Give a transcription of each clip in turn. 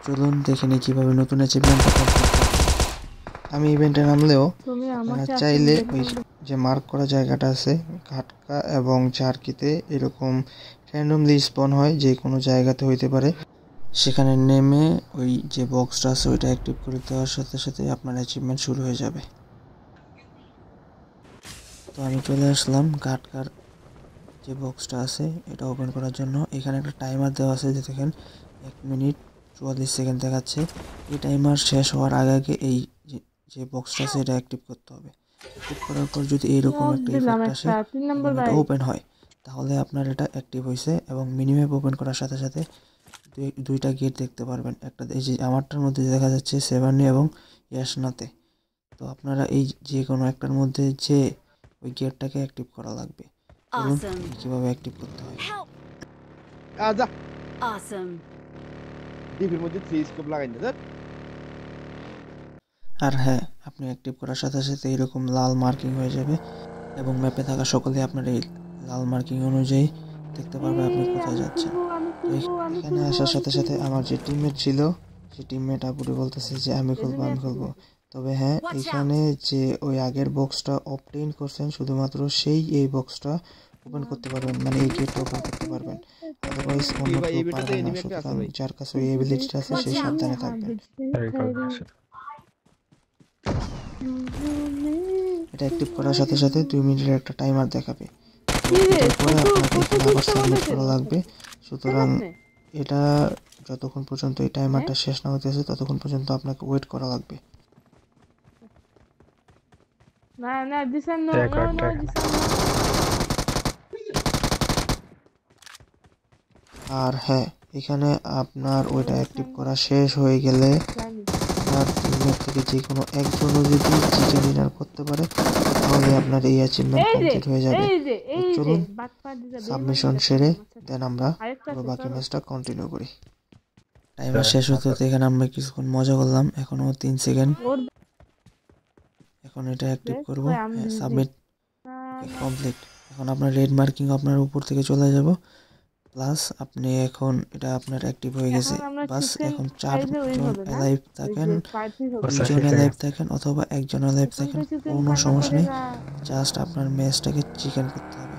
চলুন দেখে নিই কীভাবে নতুন অ্যাচিভমেন্টটা কমপ্লিট করতে। আমি ইভেন্টে নামলেও চাইলে ওই যে মার্ক করা জায়গাটা আছে ঘাটকা এবং চারকিতে এরকম র্যান্ডমলি স্পন হয়, যে কোনো জায়গাতে হইতে পারে। সেখানে নেমে ওই যে বক্সটা আছে ওইটা অ্যাক্টিভ করে দেওয়ার সাথে সাথে আপনার অ্যাচিভমেন্ট শুরু হয়ে যাবে। তো আমি চলে আসলাম ঘাটকার যে বক্সটা আছে এটা ওপেন করার জন্য। এখানে একটা টাইমার দেওয়া আছে, যে দেখেন 1 মিনিট 44 সেকেন্ড দেখাচ্ছে। এই টাইমার শেষ হওয়ার আগে আগে এই যে বক্সটা আছে এটা অ্যাক্টিভ করতে হবে। অ্যাক্টিভ করার পর যদি এইরকম একটা ইফেক্ট আসে এবং এটা ওপেন হয়, তাহলে আপনার এটা অ্যাক্টিভ হয়েছে। এবং মিনিম্যাপ ওপেন করার সাথে সাথে দুইটা গেট দেখতে পারবেন। একটা এই যে আমারটার মধ্যে দেখা যাচ্ছে সেভানি এবং ইয়াসনাতে। তো আপনারা এই যে কোনো একটার মধ্যে যে ওই গেটটাকে অ্যাক্টিভ করা লাগবে। চলুন কিভাবে অ্যাক্টিভ করতে হয়। আর হ্যাঁ, আপনি অ্যাক্টিভ করার সাথে সাথে এরকম লাল মার্কিং হয়ে যাবে এবং ম্যাপে থাকা সকলে আপনার এই লাল মার্কিং অনুযায়ী দেখতে পারবে আপনি কোথায় যাচ্ছেন। তো এখানে আসার সাথে সাথে আমার যে টিমমেট ছিল, সে টিমমেট আপুরে বলতেছে যে আমি খুলবো। তবে হ্যাঁ, এখানে যে ওই আগের বক্সটা অবটেইন করছেন শুধুমাত্র সেই এই বক্সটা ওপেন করতে পারবেন, মানে এই গেটটা ওপেন করতে পারবেন। আদারওয়াইজ অন্য কেউ পারবে না। সুতরাং যার কাছে ওই এবিলিটিটা আছে সেই সাবধানে থাকবেন। এটা অ্যাক্টিভ করার সাথে সাথে 2 মিনিটের একটা টাইমার দেখাবে। এরপরে আপনাকে এখানে আবার সাবমিট করা লাগবে। সুতরাং এটা যতক্ষণ পর্যন্ত এই টাইমারটা শেষ না হতেছে ততক্ষণ পর্যন্ত আপনাকে ওয়েট করা লাগবে। আর হ্যাঁ, এখানে আপনার ওইটা অ্যাক্টিভ করা শেষ হয়ে গেলে আপনার টিমমেট থেকে যে কোনো একজনও যদি চিকেন ডিনার করতে পারে তাহলে আপনার এই অ্যাচিভমেন্ট কমপ্লিট হয়ে যাবে। চলুন সাবমিশন সেরে দেন আমরা পুরো বাকি ম্যাচটা কন্টিনিউ করি। টাইমার শেষ হতে হতে এখানে আমরা কিছুক্ষণ মজা করলাম। এখনো 3 সেকেন্ড। এখন এটা অ্যাক্টিভ করব। Submit complete. এখন আপনার রেড মার্কিং আপনার উপর থেকে চলে যাব। প্লাস আপনি এখন এটা আপনার অ্যাক্টিভ হয়ে গেছে। বাস এখন 4 জন অ্যালাইভ থাকেন, 2 জন অ্যালাইভ থাকেন অথবা 1 জন অ্যালাইভ থাকেন, কোনো সমস্যা নেই। জাস্ট আপনার ম্যাচটাকে চিকেন করতে হবে।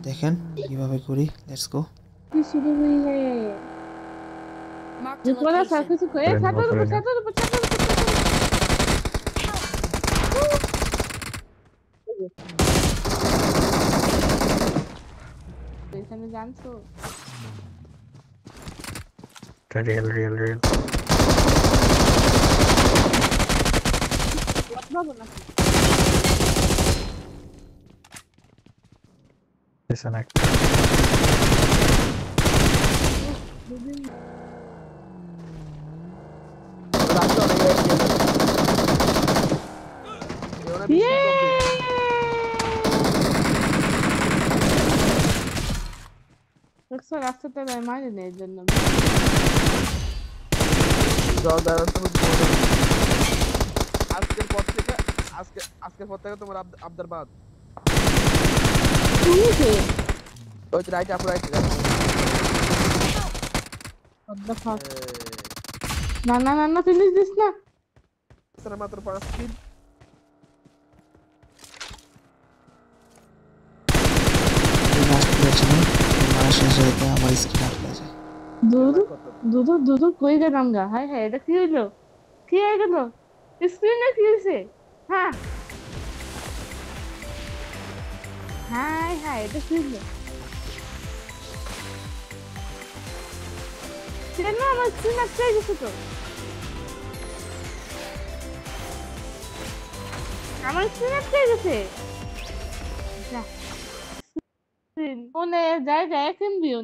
দেখেন কিভাবে করি। Let's go. এখানে জানছো রিয়েল Listen, রাস্তাতে মারি নেই এর জন্য আজকের পর থেকে তোমার আবদার বাদ। ওই রাইট আপু রাইট। না ফিনিশ দিস না। মাত্র 5 কিল। দুধু কই গেলাম গা। হায় হায়, এটা কি হইলো? কি হয়ে গেল স্ক্রিনে? কি হয়েছে? হ্যাঁ হায় এটা কি হইলো? কেন আমার স্ক্রিন আটকে গেছে? তো আমার স্ক্রিন আটকে গেছে। যা স্ক্রিন কোনে জায়গায় কিনবিও।